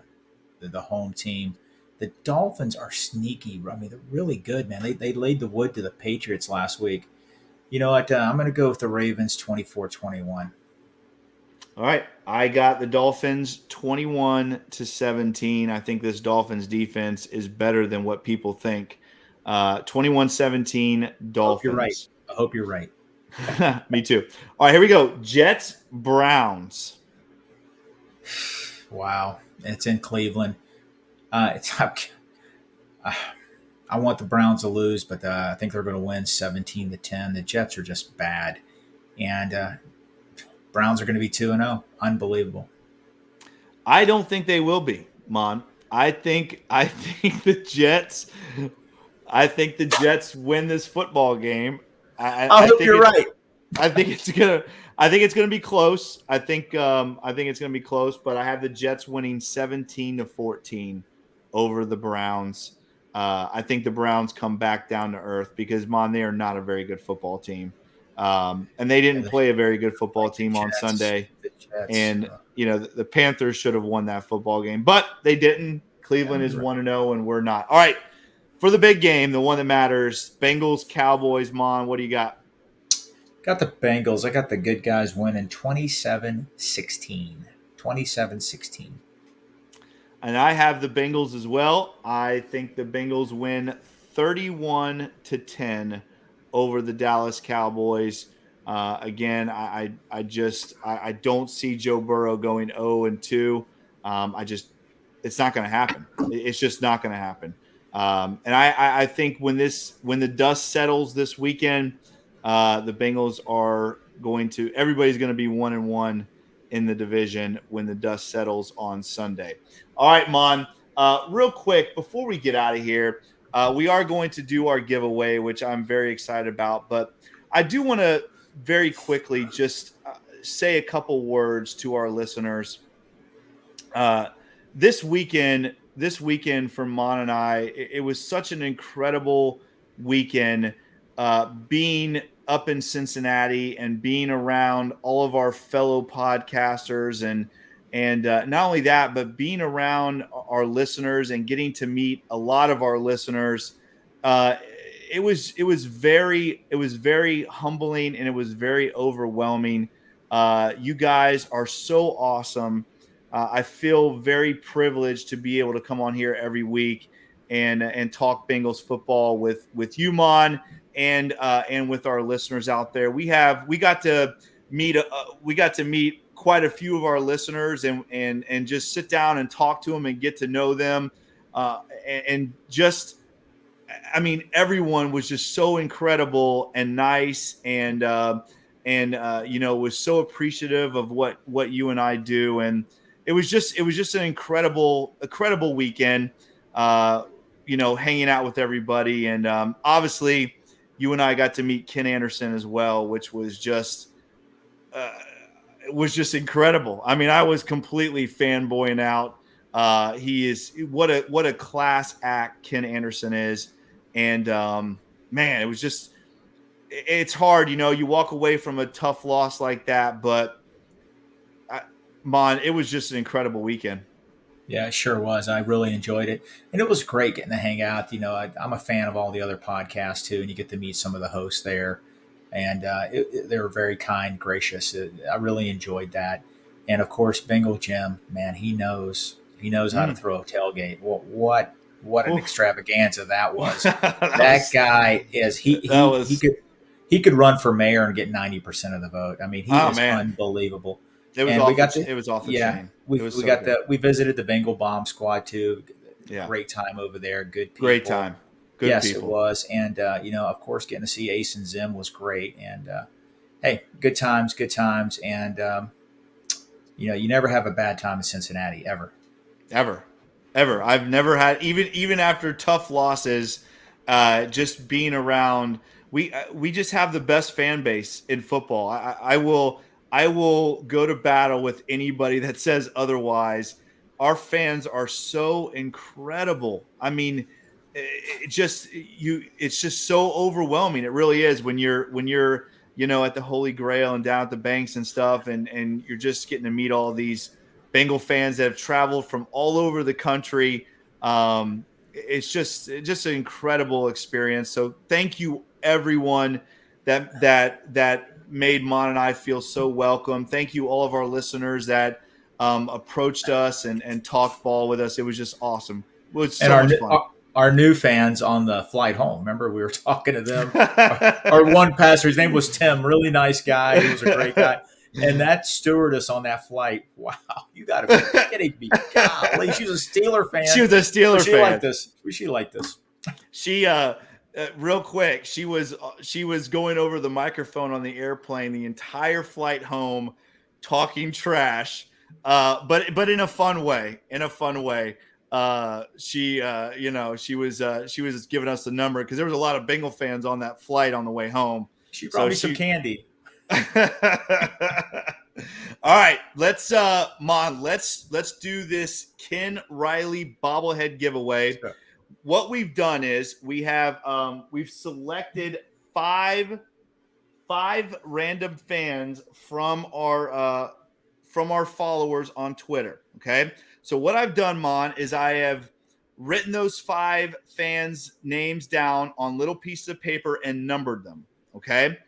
home team. The Dolphins are sneaky. I mean, they're really good, man. They laid the wood to the Patriots last week. You know what? I'm going to go with the Ravens 24-21. All right. I got the Dolphins 21-17. I think this Dolphins defense is better than what people think. 21-17 Dolphins. I hope you're right. Me too. All right, here we go. Jets, Browns. Wow. It's in Cleveland. I want the Browns to lose, but I think they're going to win 17-10. The Jets are just bad. And Browns are going to be 2-0. Unbelievable. I don't think they will be, Mon. I think the Jets win this football game. I hope you're right. I think it's gonna be close. I think it's gonna be close, but I have the Jets winning 17-14 over the Browns. I think the Browns come back down to earth because, Mon, they are not a very good football team. And they didn't play a very good football team on Sunday. And the Panthers should have won that football game, but they didn't. Cleveland is 1-0 and we're not. All right. For the big game, the one that matters, Bengals, Cowboys, Mon, what do you got? Got the Bengals. I got the good guys winning 27-16. 27-16. And I have the Bengals as well. I think the Bengals win 31-10 over the Dallas Cowboys. Again, I don't see Joe Burrow going 0-2. It's not going to happen. It's just not going to happen. And I think when the dust settles this weekend, the Bengals are everybody's going to be 1-1 in the division when the dust settles on Sunday. All right, Mon. Real quick before we get out of here, we are going to do our giveaway, which I'm very excited about. But I do want to very quickly just say a couple words to our listeners. This weekend for Mon and I, it was such an incredible weekend. Being up in Cincinnati and being around all of our fellow podcasters, and not only that, but being around our listeners and getting to meet a lot of our listeners. It was very humbling, and it was very overwhelming. You guys are so awesome. I feel very privileged to be able to come on here every week and talk Bengals football with you, Mon, and with our listeners out there. We got to meet quite a few of our listeners and just sit down and talk to them and get to know them, and just. I mean, everyone was just so incredible and nice, and was so appreciative of what you and I do, and it was just an incredible weekend. Hanging out with everybody, and obviously, you and I got to meet Ken Anderson as well, which was just incredible. I mean, I was completely fanboying out. He is what a class act Ken Anderson is. And man, it's hard, you walk away from a tough loss like that, but Mon, it was just an incredible weekend. Yeah, it sure was. I really enjoyed it. And it was great getting to hang out. I'm a fan of all the other podcasts too, and you get to meet some of the hosts there. And they were very kind, gracious. I really enjoyed that. And of course, Bengal Jim, man, he knows how to throw a tailgate. What an extravaganza that was. That guy is he could run for mayor and get 90% of the vote. I mean, he is unbelievable. It was off the chain. We visited the Bengal Bomb Squad too. Yeah. Great time over there. Good people. Great time. Good yes, people. It was. And of course, getting to see Ace and Zim was great. And hey, good times. And you never have a bad time in Cincinnati ever. I've never had, even after tough losses, just being around. We just have the best fan base in football. I will go to battle with anybody that says otherwise. Our fans are so incredible. I mean, it's just so overwhelming. It really is when you're at the Holy Grail and down at the banks and stuff, and you're just getting to meet all these Bengal fans that have traveled from all over the country. It's just an incredible experience. So thank you, everyone that made Mon and I feel so welcome. Thank you, all of our listeners that approached us and talked ball with us. It was just awesome. It was so much fun. Our new fans on the flight home. Remember, we were talking to them. Our one pastor, his name was Tim, really nice guy. He was a great guy. And that stewardess on that flight, wow, you got to be kidding me. Golly, she was a Steeler fan. She was a Steeler fan. She liked this. She, real quick, she was going over the microphone on the airplane the entire flight home, talking trash, but in a fun way. She was giving us the number because there was a lot of Bengal fans on that flight on the way home. She brought me some candy. All right, let's do this Ken Riley bobblehead giveaway. Sure. What we've done is we've selected five random fans from our followers on Twitter. Okay, so what I've done, Mon, is I have written those 5 fans' names down on little pieces of paper and numbered them. Okay.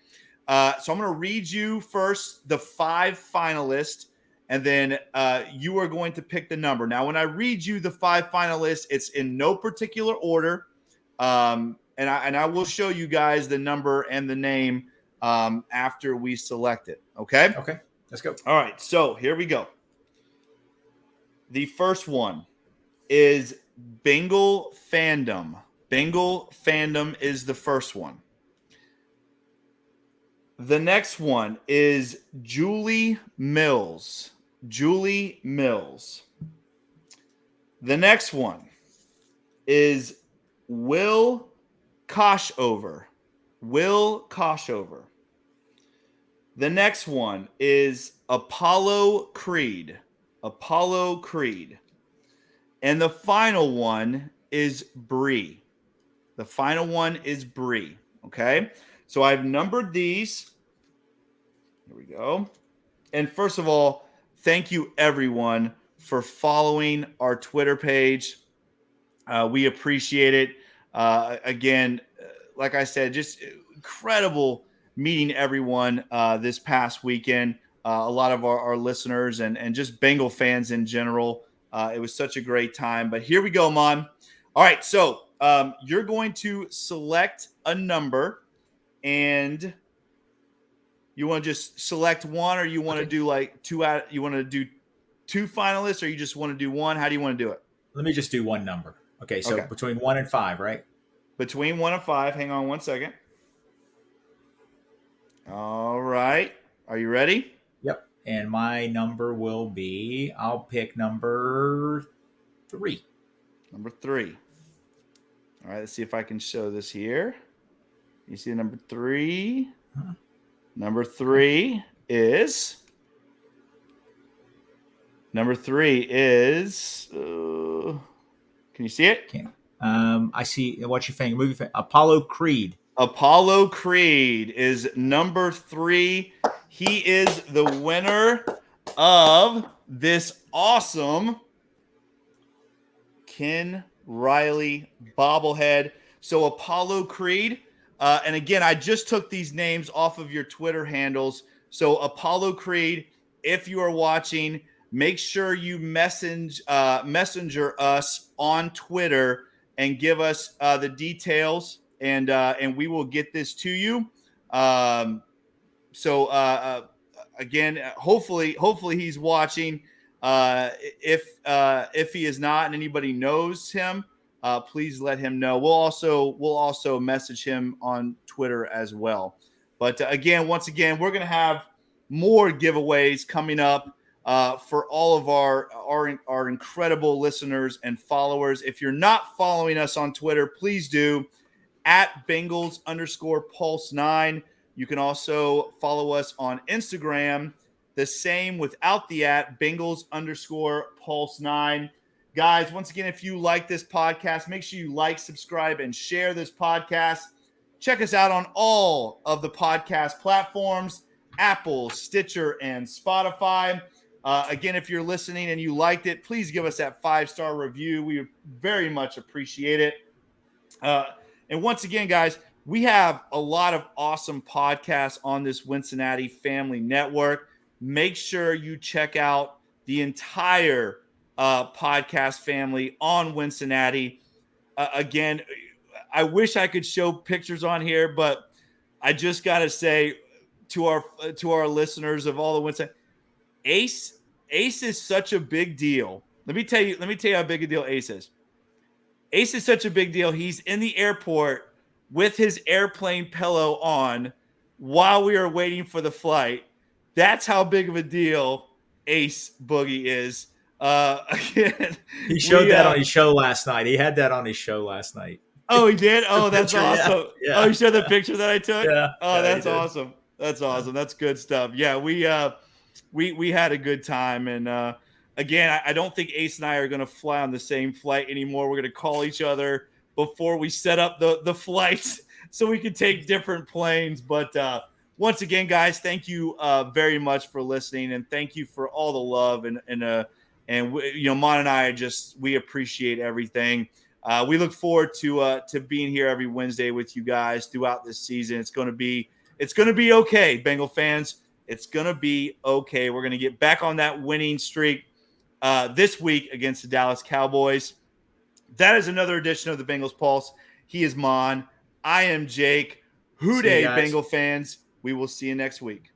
So I'm going to read you first the 5 finalists, and then you are going to pick the number. Now, when I read you the 5 finalists, it's in no particular order, and I will show you guys the number and the name after we select it. Okay? Okay, let's go. All right, so here we go. The first one is Bengal fandom. Bengal fandom is the first one. The next one is Julie Mills. Julie Mills. The next one is Will Koshover. Will Koshover. The next one is Apollo Creed. Apollo Creed. And the final one is Bree. The final one is Bree. Okay? So I've numbered these. Here we go. And first of all, thank you everyone for following our Twitter page. We appreciate it. Again, like I said, just incredible meeting everyone this past weekend. A lot of our listeners and just Bengal fans in general. It was such a great time. But here we go, Maan. All right, so you're going to select a number, and you want to just select one, or you want to do like you want to do two finalists, or you just want to do one? How do you want to do it? Let me just do one number. Okay, so between 1 and 5, right? Between 1 and 5. Hang on one second. All right. Are you ready? Yep. And my number will be, I'll pick number 3. Number 3. All right, let's see if I can show this here. You see number 3? Huh. Number 3 is... Number 3 is... can you see it? Can't. I see. What's your finger? Move your finger. Apollo Creed. Apollo Creed is number 3. He is the winner of this awesome Ken Riley bobblehead. So Apollo Creed, and again, I just took these names off of your Twitter handles. So Apollo Creed, if you are watching, make sure you messenger us on Twitter and give us the details, and we will get this to you. Again, hopefully he's watching. If he is not, and anybody knows him, please let him know. We'll also message him on Twitter as well. But once again, we're gonna have more giveaways coming up for all of our incredible listeners and followers. If you're not following us on Twitter, please do, at Bengals_Pulse9. You can also follow us on Instagram, the same without the at, Bengals_Pulse9. Guys, once again, if you like this podcast, make sure you like, subscribe, and share this podcast. Check us out on all of the podcast platforms, Apple, Stitcher, and Spotify. Again, if you're listening and you liked it, please give us that 5-star review. We very much appreciate it. And once again, guys, we have a lot of awesome podcasts on this Wincinnati Family Network. Make sure you check out the entire podcast family on Wincinnati. Again, I wish I could show pictures on here, but I just got to say to our listeners of all the Wincinnati, Ace is such a big deal. Let me tell you how big a deal Ace is. Ace is such a big deal. He's in the airport with his airplane pillow on while we are waiting for the flight. That's how big of a deal Ace Boogie is. Again, he showed that on his show last night. He had that on his show last night. Oh, he did? Oh, that's picture, awesome. Yeah. Oh, you showed the picture that I took? Yeah. Oh, that's awesome. That's awesome. That's good stuff. Yeah, we had a good time. And again, I don't think Ace and I are going to fly on the same flight anymore. We're going to call each other before we set up the flights so we can take different planes. But once again, guys, thank you very much for listening, and thank you for all the love. And Maan and I we appreciate everything. We look forward to being here every Wednesday with you guys throughout this season. It's going to be okay, Bengal fans. It's going to be okay. We're going to get back on that winning streak this week against the Dallas Cowboys. That is another edition of the Bengals Pulse. He is Maan. I am Jake. Hoo day, Bengal fans. We will see you next week.